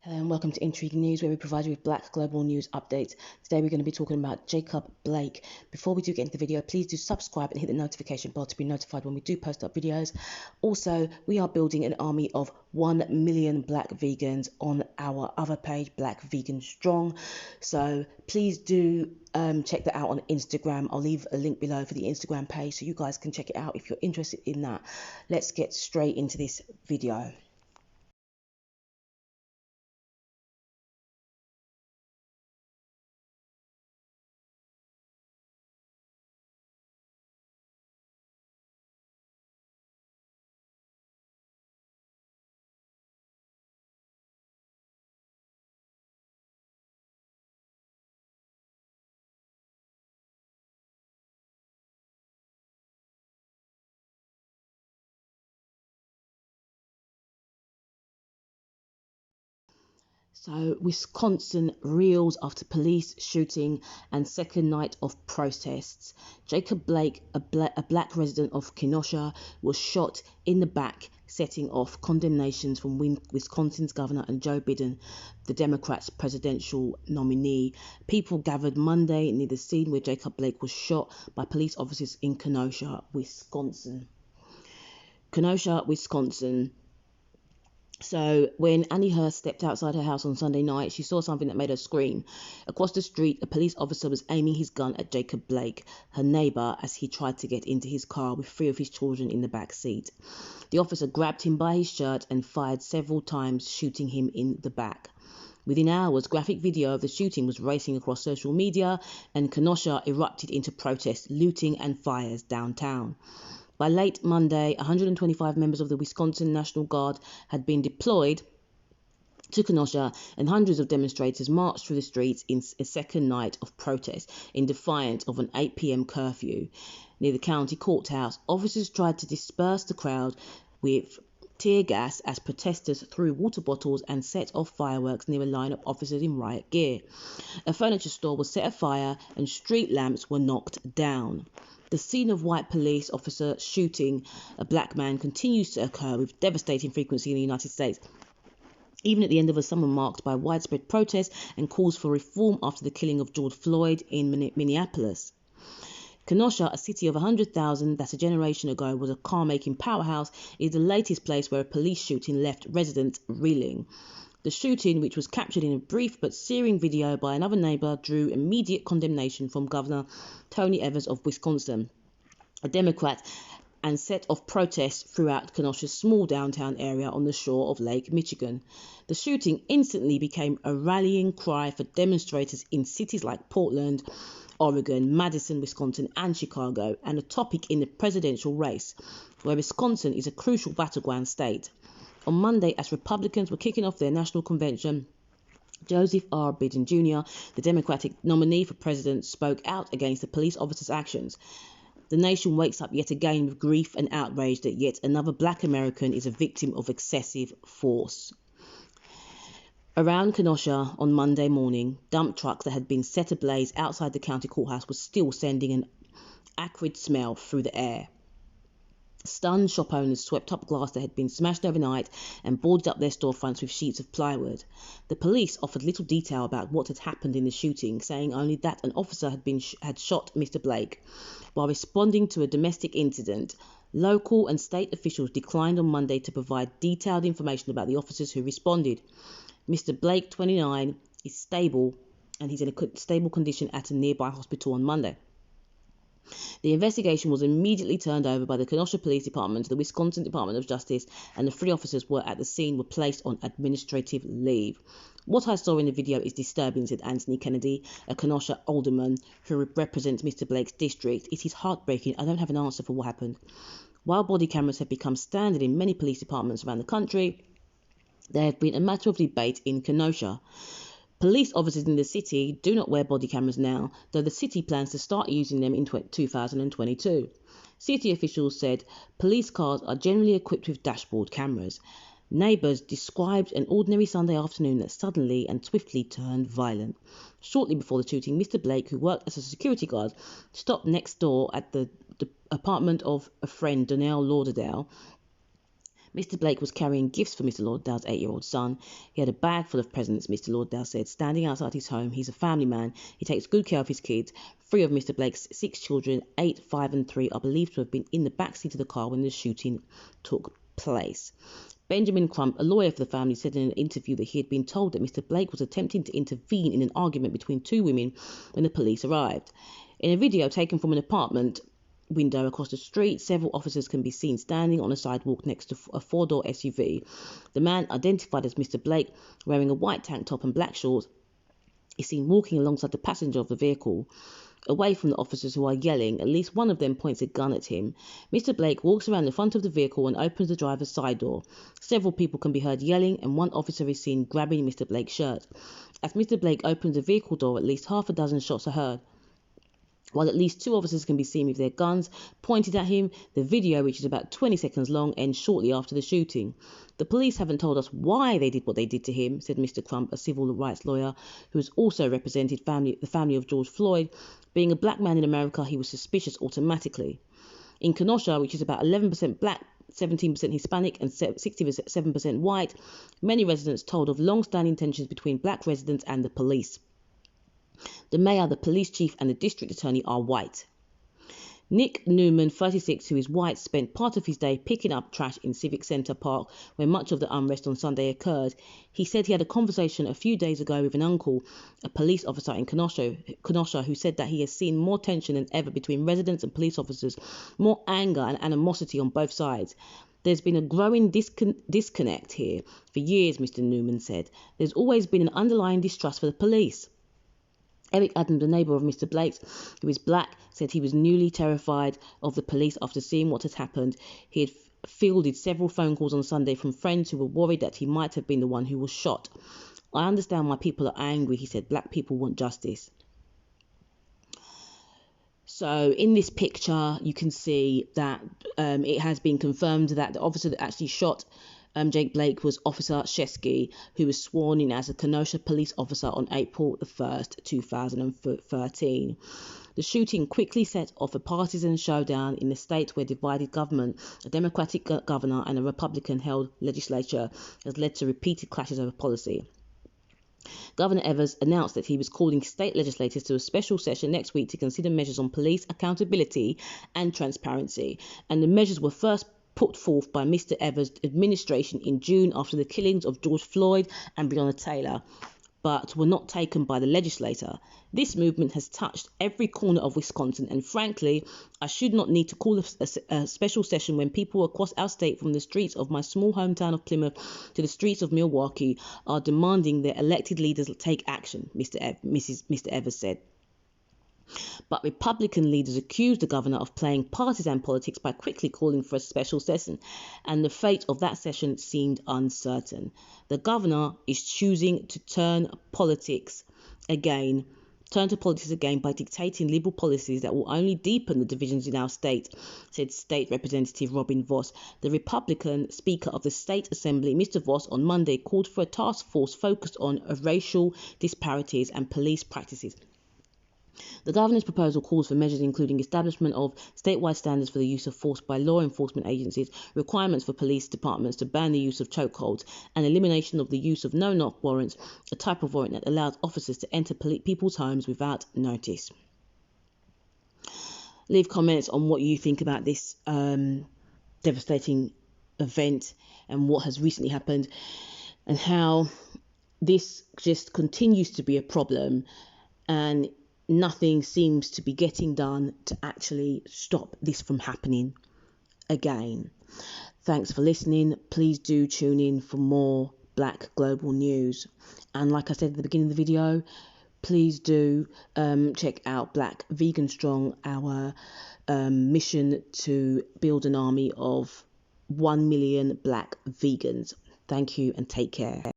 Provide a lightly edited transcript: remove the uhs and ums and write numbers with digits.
Hello and welcome to Intrigue News, where we provide you with Black global news updates. Today we're going to be talking about Jacob Blake. Before we do get into the video, please do subscribe and hit the notification bell to be notified when we do post up videos. Also, we are building an army of 1 million Black vegans on our other page, Black Vegan Strong. So please do check that out on Instagram. I'll leave a link below for the Instagram page so you guys can check it out if you're interested in that. Let's get straight into this video. So, Wisconsin reels after police shooting and second night of protests. Jacob Blake, a black resident of Kenosha, was shot in the back, setting off condemnations from Wisconsin's governor and Joe Biden, the Democrats' presidential nominee. People gathered Monday near the scene where Jacob Blake was shot by police officers in Kenosha, Wisconsin. Kenosha, Wisconsin. So when Annie Hurst stepped outside her house on Sunday night, she saw something that made her scream. Across the street, a police officer was aiming his gun at Jacob Blake, her neighbor, as he tried to get into his car with 3 of his children in the back seat. The officer grabbed him by his shirt and fired several times, shooting him in the back. Within hours, graphic video of the shooting was racing across social media, and Kenosha erupted into protests, looting and fires downtown. By late Monday, 125 members of the Wisconsin National Guard had been deployed to Kenosha, and hundreds of demonstrators marched through the streets in a second night of protest in defiance of an 8 p.m. curfew. Near the county courthouse, officers tried to disperse the crowd with tear gas as protesters threw water bottles and set off fireworks near a line of officers in riot gear. A furniture store was set afire and street lamps were knocked down. The scene of white police officer shooting a black man continues to occur with devastating frequency in the United States, even at the end of a summer marked by widespread protests and calls for reform after the killing of George Floyd in Minneapolis. Kenosha, a city of 100,000 that a generation ago was a car-making powerhouse, is the latest place where a police shooting left residents reeling. The shooting, which was captured in a brief but searing video by another neighbor, drew immediate condemnation from Governor Tony Evers of Wisconsin, a Democrat, and set off protests throughout Kenosha's small downtown area on the shore of Lake Michigan. The shooting instantly became a rallying cry for demonstrators in cities like Portland, Oregon, Madison, Wisconsin, and Chicago, and a topic in the presidential race, where Wisconsin is a crucial battleground state. On Monday, as Republicans were kicking off their national convention, Joseph R. Biden Jr., the Democratic nominee for president, spoke out against the police officers' actions. The nation wakes up yet again with grief and outrage that yet another black American is a victim of excessive force. Around Kenosha on Monday morning, dump trucks that had been set ablaze outside the county courthouse were still sending an acrid smell through the air. Stunned shop owners swept up glass that had been smashed overnight and boarded up their storefronts with sheets of plywood. The police offered little detail about what had happened in the shooting, saying only that an officer had shot Mr. Blake. While responding to a domestic incident, local and state officials declined on Monday to provide detailed information about the officers who responded. Mr. Blake, 29, is stable, and he's in a stable condition at a nearby hospital on Monday. The investigation was immediately turned over by the Kenosha Police Department to the Wisconsin Department of Justice, and the 3 officers were at the scene were placed on administrative leave. What I saw in the video is disturbing, said Anthony Kennedy, a Kenosha alderman who represents Mr. Blake's district. It is heartbreaking. I don't have an answer for what happened. While body cameras have become standard in many police departments around the country, there have been a matter of debate in Kenosha. Police officers in the city do not wear body cameras now, though the city plans to start using them in 2022. City officials said police cars are generally equipped with dashboard cameras. Neighbors described an ordinary Sunday afternoon that suddenly and swiftly turned violent. Shortly before the shooting, Mr. Blake, who worked as a security guard, stopped next door at the apartment of a friend, Donnell Lauderdale, Mr. Blake was carrying gifts for Mr. Lauderdale's 8-year-old son. He had a bag full of presents, Mr. Lauderdale said, standing outside his home. He's a family man. He takes good care of his kids. 3 of Mr. Blake's 6 children, 8, 5 and 3, are believed to have been in the backseat of the car when the shooting took place. Benjamin Crump, a lawyer for the family, said in an interview that he had been told that Mr. Blake was attempting to intervene in an argument between 2 women when the police arrived. In a video taken from an apartment window across the street, several officers can be seen standing on a sidewalk next to a 4-door SUV. The man, identified as Mr. Blake, wearing a white tank top and black shorts, is seen walking alongside the passenger of the vehicle, away from the officers who are yelling. At least one of them points a gun at him. Mr. Blake walks around the front of the vehicle and opens the driver's side door. Several people can be heard yelling, and one officer is seen grabbing Mr. Blake's shirt. As Mr. Blake opens the vehicle door, at least half a dozen shots are heard, while at least 2 officers can be seen with their guns pointed at him. The video, which is about 20 seconds long, ends shortly after the shooting. The police haven't told us why they did what they did to him, said Mr. Crump, a civil rights lawyer who has also represented the family of George Floyd. Being a black man in America, he was suspicious automatically. In Kenosha, which is about 11% black, 17% Hispanic and 67% white, many residents told of long-standing tensions between black residents and the police. The mayor, the police chief and the district attorney are white. Nick Newman, 36, who is white, spent part of his day picking up trash in Civic Center Park where much of the unrest on Sunday occurred. He said he had a conversation a few days ago with an uncle, a police officer in Kenosha, who said that he has seen more tension than ever between residents and police officers, more anger and animosity on both sides. There's been a growing disconnect here for years, Mr. Newman said. There's always been an underlying distrust for the police. Eric Adams, a neighbour of Mr. Blake's, who is black, said he was newly terrified of the police after seeing what had happened. He had fielded several phone calls on Sunday from friends who were worried that he might have been the one who was shot. I understand why people are angry, he said. Black people want justice. So in this picture, you can see that it has been confirmed that the officer that actually shot Jake Blake was Officer Shesky, who was sworn in as a Kenosha police officer on April 1st, 2013. The shooting quickly set off a partisan showdown in a state where divided government, a Democratic governor and a Republican-held legislature, has led to repeated clashes over policy. Governor Evers announced that he was calling state legislators to a special session next week to consider measures on police accountability and transparency, and the measures were first put forth by Mr. Evers' administration in June after the killings of George Floyd and Breonna Taylor, but were not taken by the legislator. This movement has touched every corner of Wisconsin, and frankly, I should not need to call a special session when people across our state, from the streets of my small hometown of Plymouth to the streets of Milwaukee, are demanding their elected leaders take action, Mr. Evers said. But Republican leaders accused the governor of playing partisan politics by quickly calling for a special session, and the fate of that session seemed uncertain. The governor is choosing to turn to politics again by dictating liberal policies that will only deepen the divisions in our state, said State Representative Robin Vos. The Republican Speaker of the State Assembly, Mr. Vos, on Monday called for a task force focused on racial disparities and police practices. The governor's proposal calls for measures including establishment of statewide standards for the use of force by law enforcement agencies, requirements for police departments to ban the use of chokeholds, and elimination of the use of no-knock warrants, a type of warrant that allows officers to enter people's homes without notice. Leave comments on what you think about this devastating event and what has recently happened, and how this just continues to be a problem, and nothing seems to be getting done to actually stop this from happening again. Thanks for listening. Please do tune in for more Black Global News. And like I said at the beginning of the video, please do check out Black Vegan Strong, our mission to build an army of 1 million Black vegans. Thank you and take care.